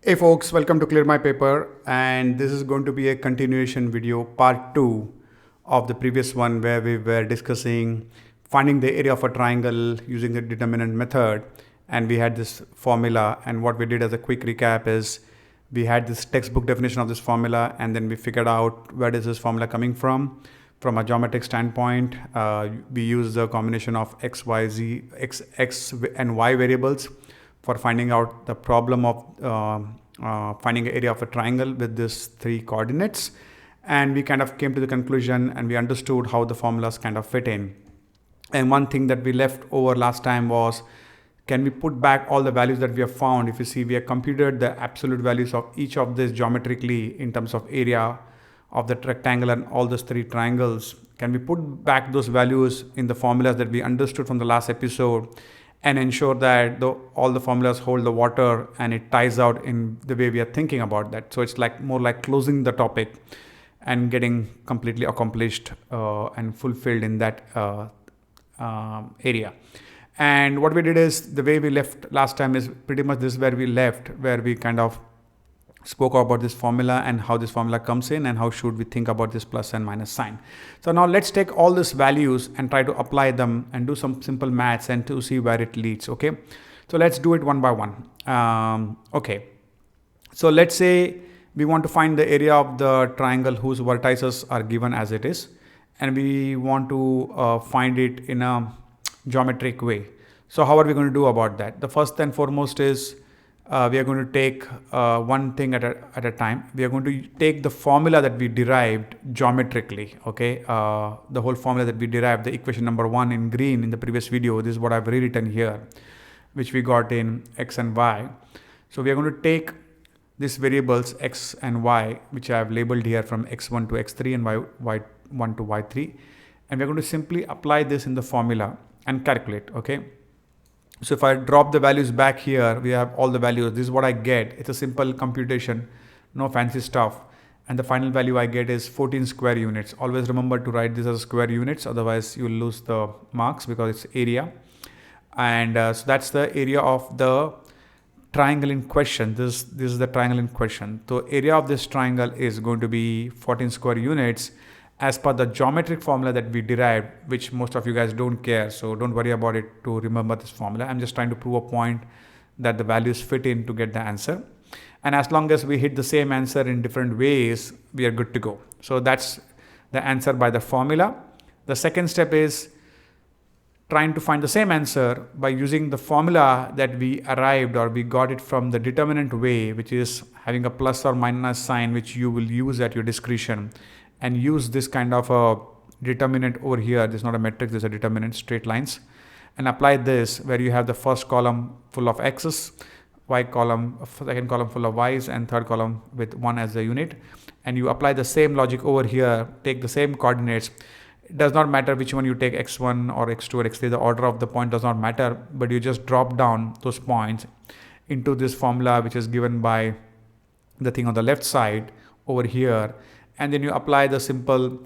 Hey folks, welcome to Clear My Paper, and this is going to be a continuation video, part 2 of the previous one where we were discussing finding the area of a triangle using the determinant method, and we had this formula. And what we did as a quick recap is we had this textbook definition of this formula, and then we figured out where is this formula coming from a geometric standpoint. We use the combination of x, y, z, x and y variables for finding out the problem of finding an area of a triangle with these three coordinates. And we kind of came to the conclusion and we understood how the formulas kind of fit in. And one thing that we left over last time was, can we put back all the values that we have found? If you see, we have computed the absolute values of each of these geometrically in terms of area of the rectangle and all those three triangles. Can we put back those values in the formulas that we understood from the last episode and ensure that all the formulas hold the water and it ties out in the way we are thinking about that? So it's like more like closing the topic and getting completely accomplished and fulfilled in that area. And what we did is, the way we left last time is pretty much this where we left, where we kind of spoke about this formula and how this formula comes in and how should we think about this plus and minus sign. So now let's take all these values and try to apply them and do some simple maths and to see where it leads. Okay, so let's do it one by one. Okay, so let's say we want to find the area of the triangle whose vertices are given as it is, and we want to find it in a geometric way. So how are we going to do about that? The first and foremost is we are going to take one thing at a time. We are going to take the formula that we derived geometrically. Okay, the whole formula that we derived, the equation number 1 in green in the previous video. This is what I've rewritten here, which we got in x and y. So we are going to take these variables x and y, which I have labeled here from x1 to x3 and y1 to y3, and we are going to simply apply this in the formula and calculate. Okay, so if I drop the values back here, we have all the values. This is what I get. It's a simple computation, no fancy stuff. And the final value I get is 14 square units. Always remember to write this as square units, otherwise you will lose the marks because it's area. And so that's the area of the triangle in question. This is the triangle in question. So area of this triangle is going to be 14 square units as per the geometric formula that we derived, which most of you guys don't care. So don't worry about it to remember this formula. I'm just trying to prove a point that the values fit in to get the answer. And as long as we hit the same answer in different ways, we are good to go. So that's the answer by the formula. The second step is trying to find the same answer by using the formula that we arrived or we got it from the determinant way, which is having a plus or minus sign, which you will use at your discretion, and use this kind of a determinant over here. This is not a metric, this is a determinant, straight lines, and apply this where you have the first column full of x's, y column, second column full of y's, and third column with 1 as a unit. And you apply the same logic over here, take the same coordinates. It does not matter which one you take, x1 or x2 or x3, the order of the point does not matter, but you just drop down those points into this formula, which is given by the thing on the left side over here. And then you apply the simple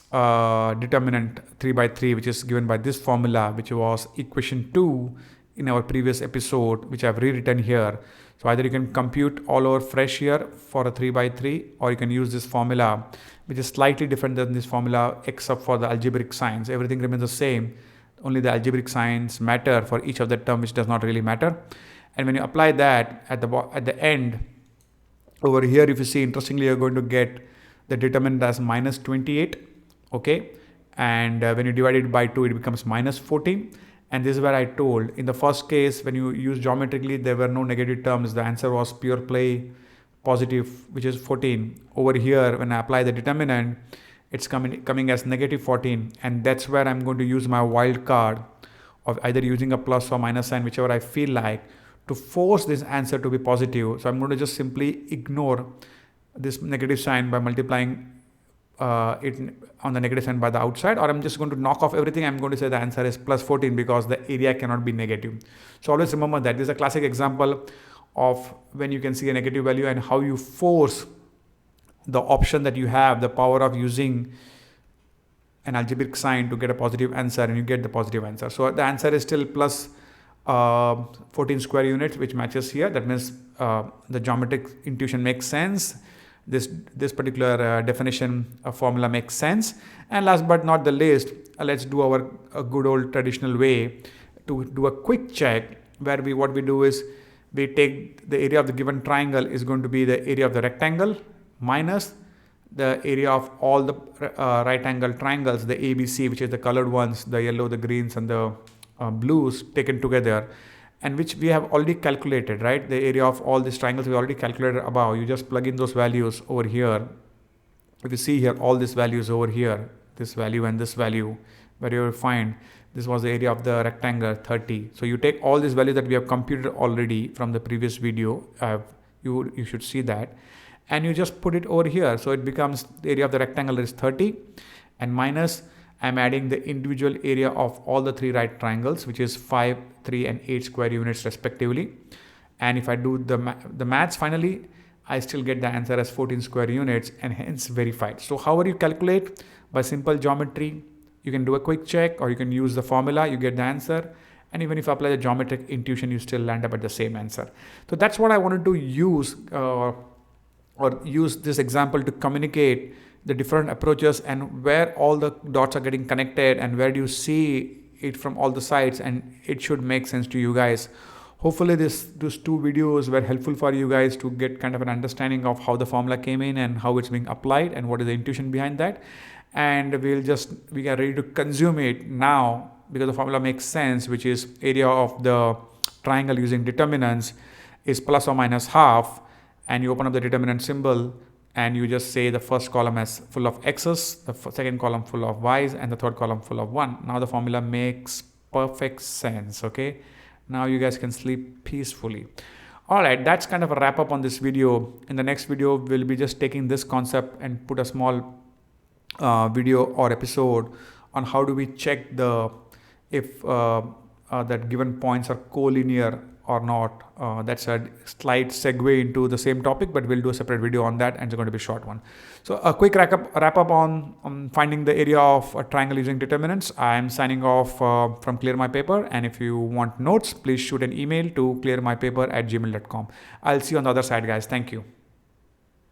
determinant 3 by 3, which is given by this formula, which was equation 2 in our previous episode, which I've rewritten here. So either you can compute all over fresh here for a 3 by 3, or you can use this formula, which is slightly different than this formula, except for the algebraic signs. Everything remains the same. Only the algebraic signs matter for each of the term, which does not really matter. And when you apply that at the end over here, if you see, interestingly, you're going to get the determinant as minus 28. Okay, and when you divide it by 2, it becomes minus 14. And this is where I told, in the first case, when you use geometrically, there were no negative terms. The answer was pure play positive, which is 14. Over here, when I apply the determinant, it's coming as negative 14. And that's where I'm going to use my wild card of either using a plus or minus sign, whichever I feel like, to force this answer to be positive. So I'm going to just simply ignore this negative sign by multiplying it on the negative sign by the outside, or I'm just going to knock off everything. I'm going to say the answer is plus 14 because the area cannot be negative. So always remember that. This is a classic example of when you can see a negative value and how you force the option that you have, the power of using an algebraic sign to get a positive answer, and you get the positive answer. So the answer is still plus 14 square units, which matches here. That means the geometric intuition makes sense. This particular definition formula makes sense. And last but not the least, let's do our good old traditional way to do a quick check, where what we do is we take the area of the given triangle is going to be the area of the rectangle minus the area of all the right angle triangles, the ABC, which is the colored ones, the yellow, the greens, and the blues taken together, and which we have already calculated, right? The area of all these triangles we already calculated above. You just plug in those values over here. If you see here, all these values over here, this value and this value, where you will find this was the area of the rectangle 30. So you take all these values that we have computed already from the previous video. You should see that, and you just put it over here. So it becomes the area of the rectangle is 30, and minus I'm adding the individual area of all the three right triangles, which is 5, 3, and 8 square units respectively. And if I do the maths finally, I still get the answer as 14 square units, and hence verified. So how will you calculate? By simple geometry. You can do a quick check, or you can use the formula, you get the answer. And even if you apply the geometric intuition, you still land up at the same answer. So that's what I wanted to use, or use this example to communicate the different approaches and where all the dots are getting connected and where do you see it from all the sides, and it should make sense to you guys. Hopefully these two videos were helpful for you guys to get kind of an understanding of how the formula came in and how it's being applied and what is the intuition behind that. And we are ready to consume it now, because the formula makes sense, which is area of the triangle using determinants is plus or minus half, and you open up the determinant symbol and you just say the first column as full of x's, the second column full of y's, and the third column full of 1. Now the formula makes perfect sense. Okay, now you guys can sleep peacefully. All right, that's kind of a wrap up on this video. In the next video, we'll be just taking this concept and put a small video or episode on how do we check if that given points are collinear or not. That's a slight segue into the same topic, but we'll do a separate video on that, and it's going to be a short one. So a quick wrap up on finding the area of a triangle using determinants. I'm signing off from Clear My Paper, and if you want notes, please shoot an email to clearmypaper@gmail.com. I'll see you on the other side, guys. Thank you.